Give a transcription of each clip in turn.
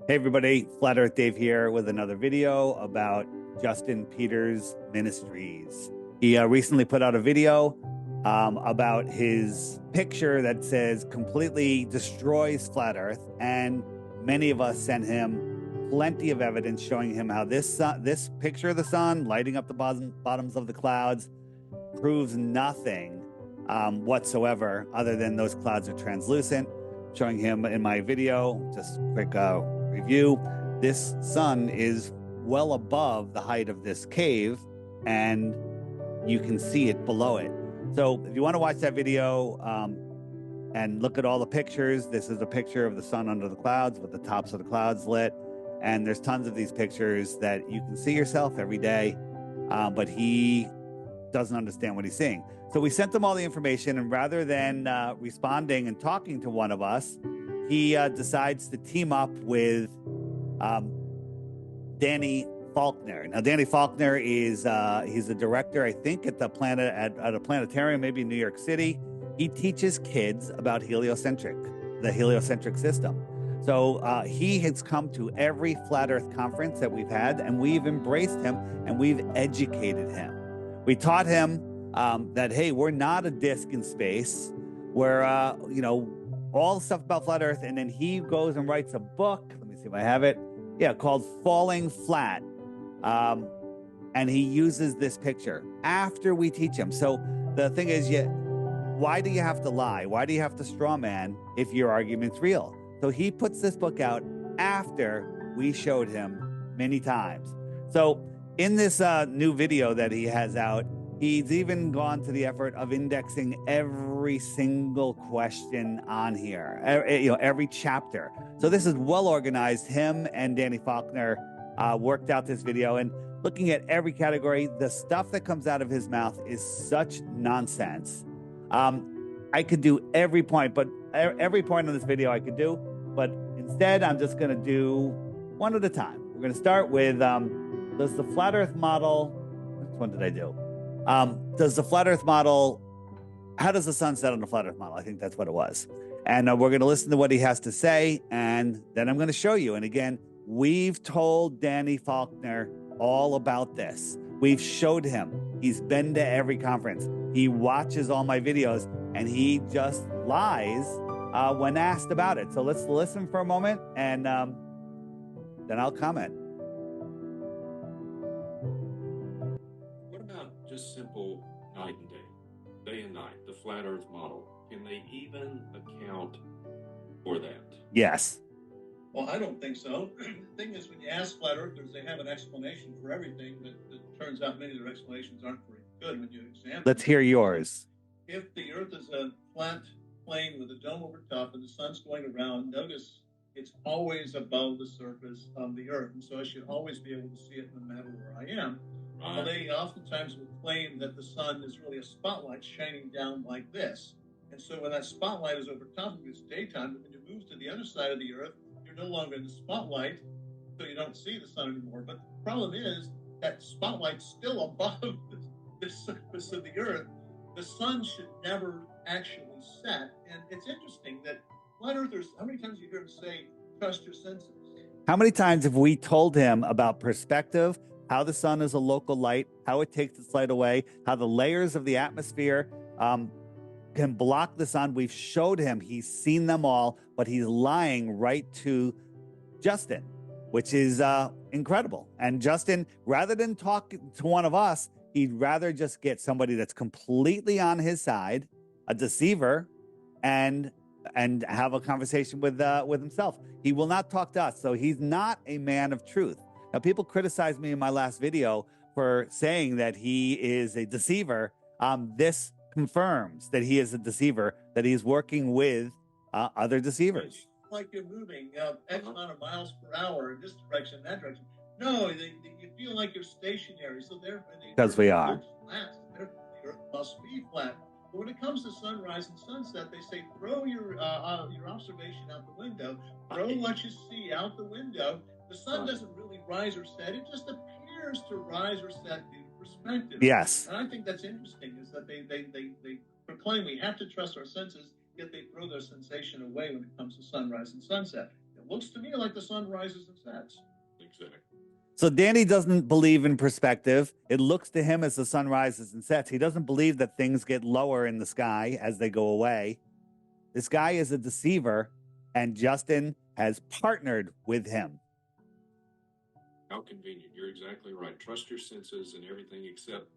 Hey everybody, Flat Earth Dave here with another video about Justin Peters Ministries. He recently put out a video about his picture that says completely destroys Flat Earth, and many of us sent him plenty of evidence showing him how this picture of the sun lighting up the bottoms of the clouds proves nothing whatsoever other than those clouds are translucent. Showing him in my video, just quick review, this sun is well above the height of this cave and you can see it below it. So if you want to watch that video and look at all the pictures, this is a picture of the sun under the clouds with the tops of the clouds lit. And there's tons of these pictures that you can see yourself every day, but he doesn't understand what he's seeing. So we sent him all the information, and rather than responding and talking to one of us, he decides to team up with Dani Foknъr. Now, Dani Foknъr is he's a director, I think, at a planetarium, maybe in New York City. He teaches kids about the heliocentric system. So he has come to every Flat Earth conference that we've had, and we've embraced him and we've educated him. We taught him that, hey, we're not a disk in space. We're, all the stuff about Flat Earth. And then he goes and writes a book. Let me see if I have it. Yeah, called Falling Flat. And he uses this picture after we teach him. So the thing is, why do you have to lie? Why do you have to straw man if your argument's real? So he puts this book out after we showed him many times. So in this new video that he has out, he's even gone to the effort of indexing every single question on here, every chapter. So this is well organized. Him and Dani Foknъr worked out this video, and looking at every category, the stuff that comes out of his mouth is such nonsense. I could do every point on this video I could do, but instead I'm just going to do one at a time. We're going to start with does the flat Earth model, which one did I do? Does the flat Earth model, how does the sun set on the flat Earth model? I think that's what it was. And we're going to listen to what he has to say, and then I'm going to show you. And again, we've told Dani Foknъr all about this. We've showed him. He's been to every conference. He watches all my videos, and he just lies when asked about it. So let's listen for a moment, and then I'll comment. Just simple night and day and night, the flat Earth model. Can they even account for that? Yes. Well, I don't think so. The thing is, when you ask flat earthers, they have an explanation for everything, but it turns out many of their explanations aren't very good when you examine. Let's hear yours. If the Earth is a flat plane with a dome over top and the sun's going around, notice it's always above the surface of the Earth, and so I should always be able to see it no matter where I am. Well, they oftentimes will claim that the sun is really a spotlight shining down like this. And so when that spotlight is over top of you, it's daytime, but when you move to the other side of the Earth, you're no longer in the spotlight, so you don't see the sun anymore. But the problem is that spotlight's still above the surface of the Earth. The sun should never actually set. And it's interesting that flat earthers, how many times do you hear them say, trust your senses? How many times have we told him about perspective, how the sun is a local light, how it takes its light away, how the layers of the atmosphere can block the sun? We've showed him. He's seen them all, but he's lying right to Justin, which is incredible. And Justin, rather than talk to one of us, he'd rather just get somebody that's completely on his side, a deceiver, and have a conversation with himself. He will not talk to us. So he's not a man of truth. Now, people criticized me in my last video for saying that he is a deceiver. This confirms that he is a deceiver, that he's working with other deceivers. Like you're moving X amount of miles per hour in this direction, that direction. No, you feel like you're stationary. So because we are. Flat. The Earth must be flat. But when it comes to sunrise and sunset, they say throw your observation out the window. Throw what you see out the window. The sun doesn't really rise or set. It just appears to rise or set in perspective. Yes. And I think that's interesting, is that they proclaim we have to trust our senses, yet they throw their sensation away when it comes to sunrise and sunset. And looks to me like the sun rises and sets. Exactly. So Danny doesn't believe in perspective. It looks to him as the sun rises and sets. He doesn't believe that things get lower in the sky as they go away. This guy is a deceiver, and Justin has partnered with him. How convenient. You're exactly right. Trust your senses and everything except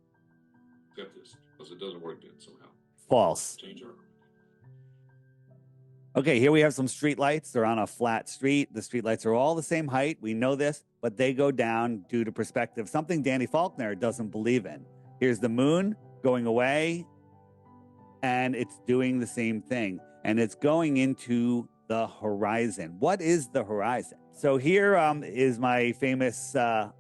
this, because it doesn't work then somehow. False. Change our... Okay, here we have some street lights. They're on a flat street. The street lights are all the same height. We know this, but they go down due to perspective, something Dani Foknъr doesn't believe in. Here's the moon going away, and it's doing the same thing, and it's going into the horizon. What is the horizon? So here is my famous flat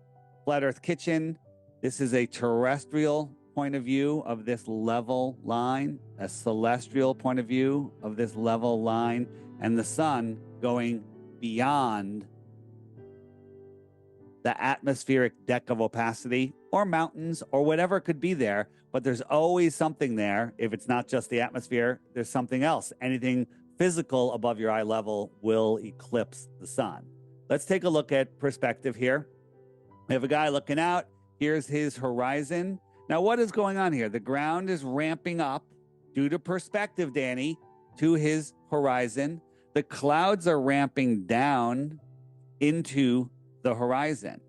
earth kitchen. This is a terrestrial point of view of this level line, a celestial point of view of this level line, and the sun going beyond the atmospheric deck of opacity or mountains or whatever could be there. But there's always something there. If it's not just the atmosphere, there's something else. Anything physical above your eye level will eclipse the sun. Let's take a look at perspective here. We have a guy looking out. Here's his horizon. Now, what is going on here? The ground is ramping up due to perspective, Danny, to his horizon. The clouds are ramping down into the horizon.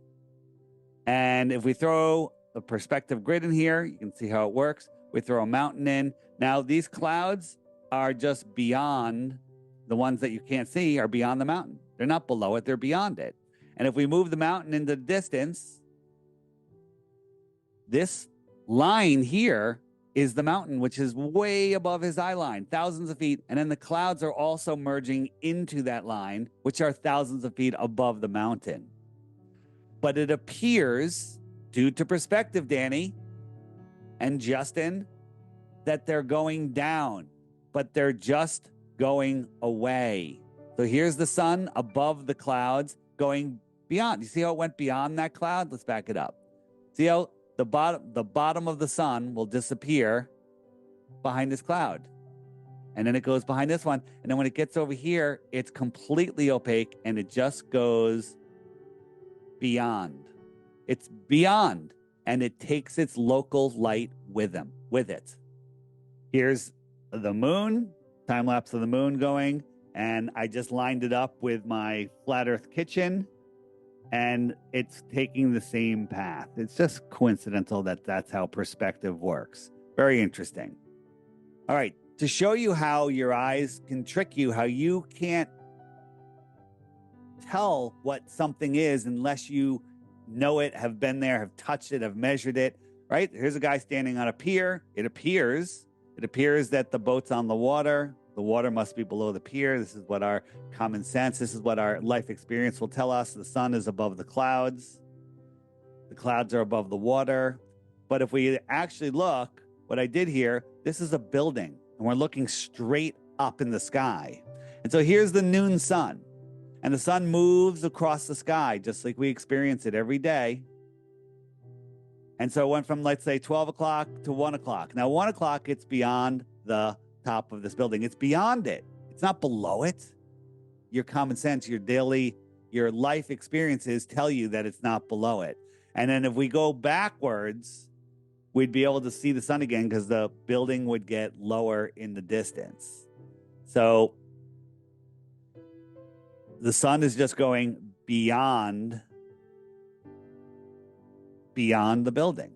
And if we throw the perspective grid in here, you can see how it works. We throw a mountain in. Now, these clouds are just beyond, the ones that you can't see are beyond the mountain. They're not below it, they're beyond it. And if we move the mountain into the distance, this line here is the mountain, which is way above his eye line, thousands of feet. And then the clouds are also merging into that line, which are thousands of feet above the mountain. But it appears, due to perspective, Danny and Justin, that they're going down, but they're just going away. So here's the sun above the clouds going beyond. You see how it went beyond that cloud? Let's back it up. See how the bottom of the sun will disappear behind this cloud. And then it goes behind this one. And then when it gets over here, it's completely opaque and it just goes beyond. It's beyond, and it takes its local light with it. Here's the moon, time lapse of the moon going, and I just lined it up with my flat earth kitchen. And it's taking the same path. It's just coincidental that that's how perspective works. Very interesting. All right. To show you how your eyes can trick you, how you can't tell what something is unless you know it, have been there, have touched it, have measured it, right? Here's a guy standing on a pier. It appears that the boat's on the water. The water must be below the pier. This is what our common sense, this is what our life experience will tell us. The sun is above the clouds. The clouds are above the water. But if we actually look, what I did here, this is a building, and we're looking straight up in the sky. And so here's the noon sun, and the sun moves across the sky, just like we experience it every day. And so it went from, let's say, 12 o'clock to 1 o'clock. Now, 1 o'clock, it's beyond the top of this building. It's beyond it. It's not below it. Your common sense, your life experiences tell you that it's not below it. And then if we go backwards, we'd be able to see the sun again because the building would get lower in the distance. So the sun is just going beyond the building.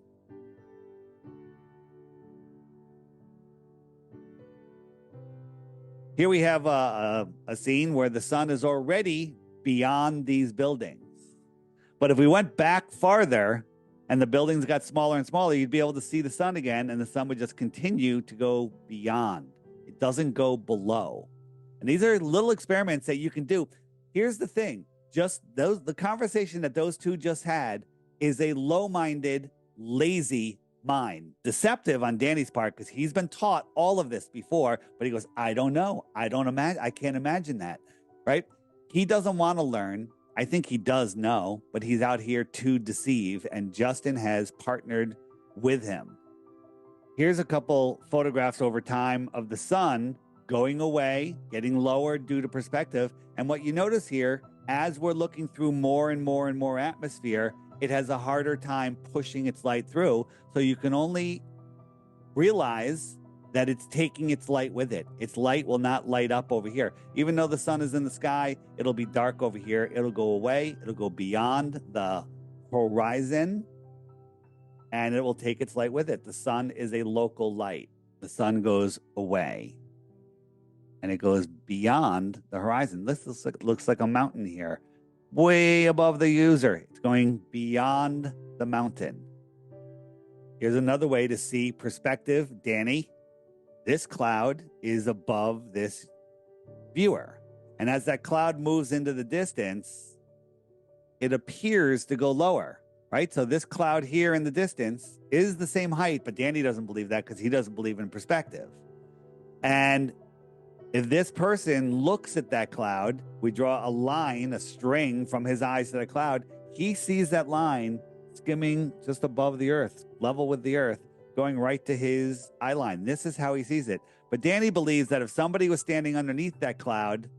Here we have a scene where the sun is already beyond these buildings. But if we went back farther and the buildings got smaller and smaller, you'd be able to see the sun again, and the sun would just continue to go beyond. It doesn't go below. And these are little experiments that you can do. Here's the thing. The conversation that those two just had is a low-minded, lazy mind. Deceptive on Danny's part, because he's been taught all of this before, but he goes, I don't know. I can't imagine that, right? He doesn't want to learn. I think he does know, but he's out here to deceive, and Justin has partnered with him. Here's a couple photographs over time of the sun going away, getting lower due to perspective. And what you notice here, as we're looking through more and more and more atmosphere, it has a harder time pushing its light through. So you can only realize that it's taking its light with it. Its light will not light up over here. Even though the sun is in the sky, it'll be dark over here. It'll go away. It'll go beyond the horizon, and it will take its light with it. The sun is a local light. The sun goes away, and it goes beyond the horizon. This looks like a mountain here, way above the user. It's going beyond the mountain. Here's another way to see perspective, Danny. This cloud is above this viewer. And as that cloud moves into the distance, it appears to go lower, right? So this cloud here in the distance is the same height, but Danny doesn't believe that because he doesn't believe in perspective. And if this person looks at that cloud, we draw a line, a string from his eyes to the cloud, he sees that line skimming just above the earth, level with the earth, going right to his eye line. This is how he sees it. But Danny believes that if somebody was standing underneath that cloud,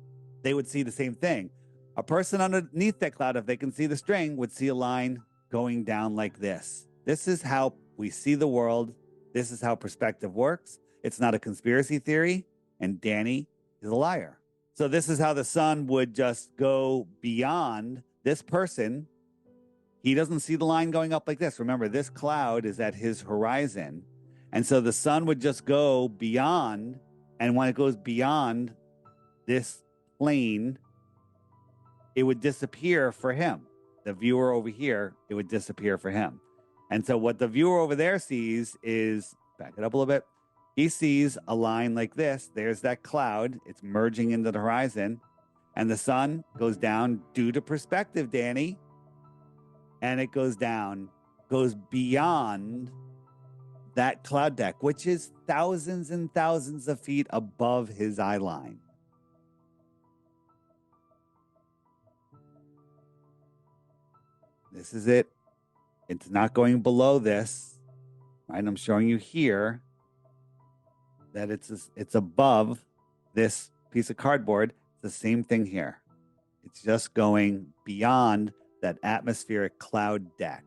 they would see the same thing. A person underneath that cloud, if they can see the string, would see a line going down like this. This is how we see the world. This is how perspective works. It's not a conspiracy theory, and Danny is a liar. So this is how the sun would just go beyond this person. He doesn't see the line going up like this. Remember, this cloud is at his horizon. And so the sun would just go beyond. And when it goes beyond this plane, it would disappear for him. The viewer over here, it would disappear for him. And so what the viewer over there sees is, back it up a little bit, he sees a line like this. There's that cloud. It's merging into the horizon. And the sun goes down due to perspective, Danny. And it goes down, goes beyond that cloud deck, which is thousands and thousands of feet above his eye line. This is it. It's not going below this, right? I'm showing you here that it's above this piece of cardboard. It's the same thing here. It's just going beyond that atmospheric cloud deck.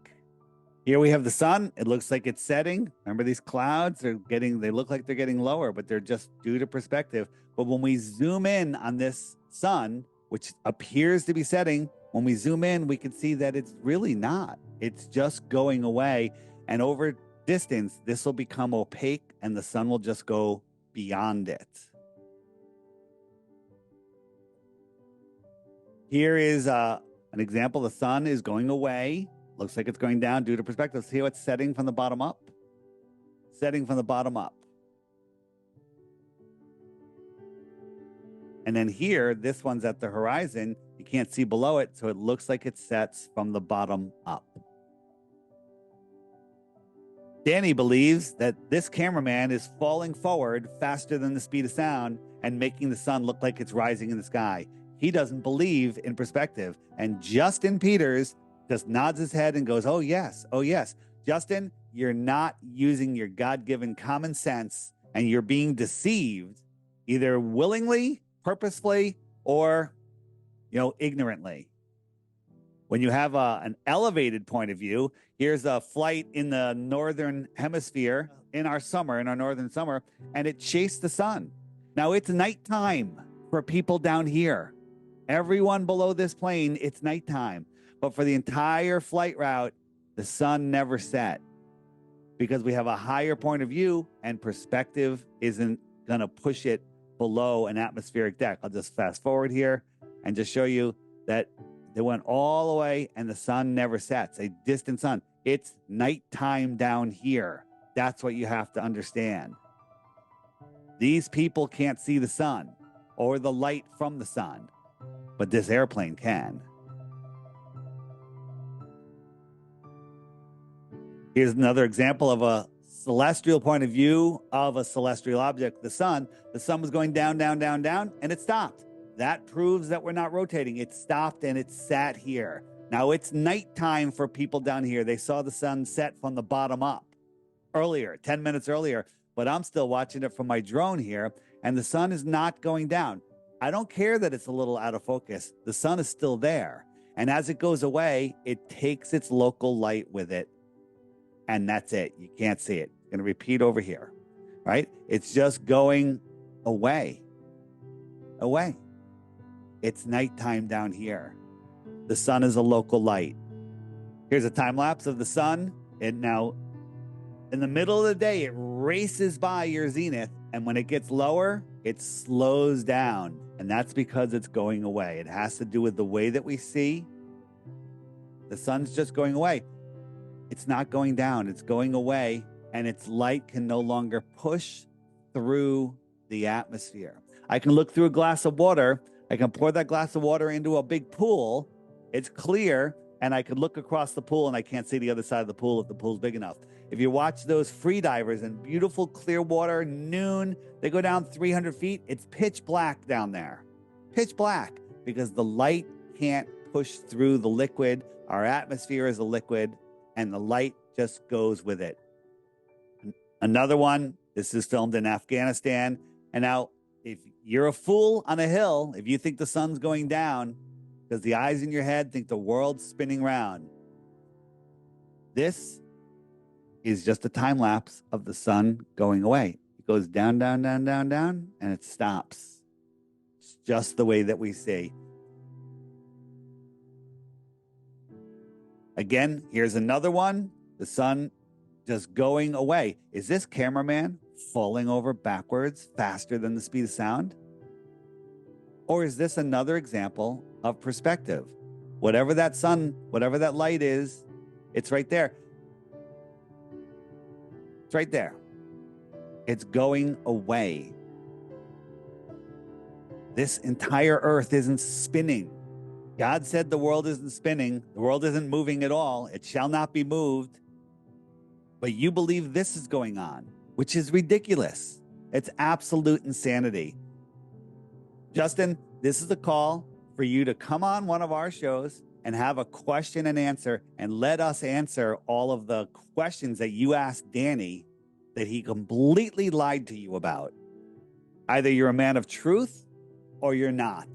Here we have the sun. It looks like it's setting. Remember, these clouds they look like they're getting lower, but they're just due to perspective. But when we zoom in on this sun, which appears to be setting, when we zoom in, we can see that it's really not. It's just going away. And over distance, this will become opaque and the sun will just go beyond it. Here is an example. The sun is going away. Looks like it's going down due to perspective. See how it's setting from the bottom up? Setting from the bottom up. And then here, this one's at the horizon. You can't see below it, so it looks like it sets from the bottom up. Danny believes that this cameraman is falling forward faster than the speed of sound and making the sun look like it's rising in the sky. He doesn't believe in perspective. And Justin Peters just nods his head and goes, oh, yes, oh, yes. Justin, you're not using your God-given common sense, and you're being deceived either willingly, purposefully, or, ignorantly. When you have an elevated point of view, here's a flight in the northern hemisphere in our northern summer, and it chased the sun. Now, it's nighttime for people down here. Everyone below this plane, it's nighttime. But for the entire flight route, the sun never set because we have a higher point of view and perspective isn't going to push it below an atmospheric deck. I'll just fast forward here and just show you that they went all the way and the sun never sets, a distant sun. It's nighttime down here. That's what you have to understand. These people can't see the sun or the light from the sun, but this airplane can. Here's another example of a celestial point of view of a celestial object, the sun. The sun was going down, down, down, down, and it stopped. That proves that we're not rotating. It stopped and it sat here. Now it's nighttime for people down here. They saw the sun set from the bottom up earlier, 10 minutes earlier, but I'm still watching it from my drone here. and the sun is not going down. I don't care that it's a little out of focus. The sun is still there. And as it goes away, it takes its local light with it. And that's it. You can't see it. I'm going to repeat over here, right? It's just going away. Away. It's nighttime down here. The sun is a local light. Here's a time lapse of the sun. And now, in the middle of the day, it races by your zenith. And when it gets lower, it slows down. And that's because it's going away. It has to do with the way that we see. The sun's just going away. It's not going down. It's going away. And its light can no longer push through the atmosphere. I can look through a glass of water. I can pour that glass of water into a big pool. It's clear. And I could look across the pool and I can't see the other side of the pool if the pool's big enough. If you watch those free divers in beautiful clear water, noon, they go down 300 feet. It's pitch black down there. Pitch black because the light can't push through the liquid. Our atmosphere is a liquid and the light just goes with it. Another one, this is filmed in Afghanistan. And now, if you're a fool on a hill, if you think the sun's going down, because the eyes in your head think the world's spinning round. This is just a time lapse of the sun going away. It goes down, down, down, down, down, and it stops. It's just the way that we see. Again, here's another one. The sun just going away. Is this cameraman falling over backwards faster than the speed of sound? Or is this another example of perspective? Whatever that sun, whatever that light is, it's right there. It's right there. It's going away. This entire earth isn't spinning. God said the world isn't spinning. The world isn't moving at all. It shall not be moved. But you believe this is going on, which is ridiculous. It's absolute insanity. Justin, this is a call for you to come on one of our shows and have a question and answer and let us answer all of the questions that you asked Danny that he completely lied to you about. Either you're a man of truth or you're not.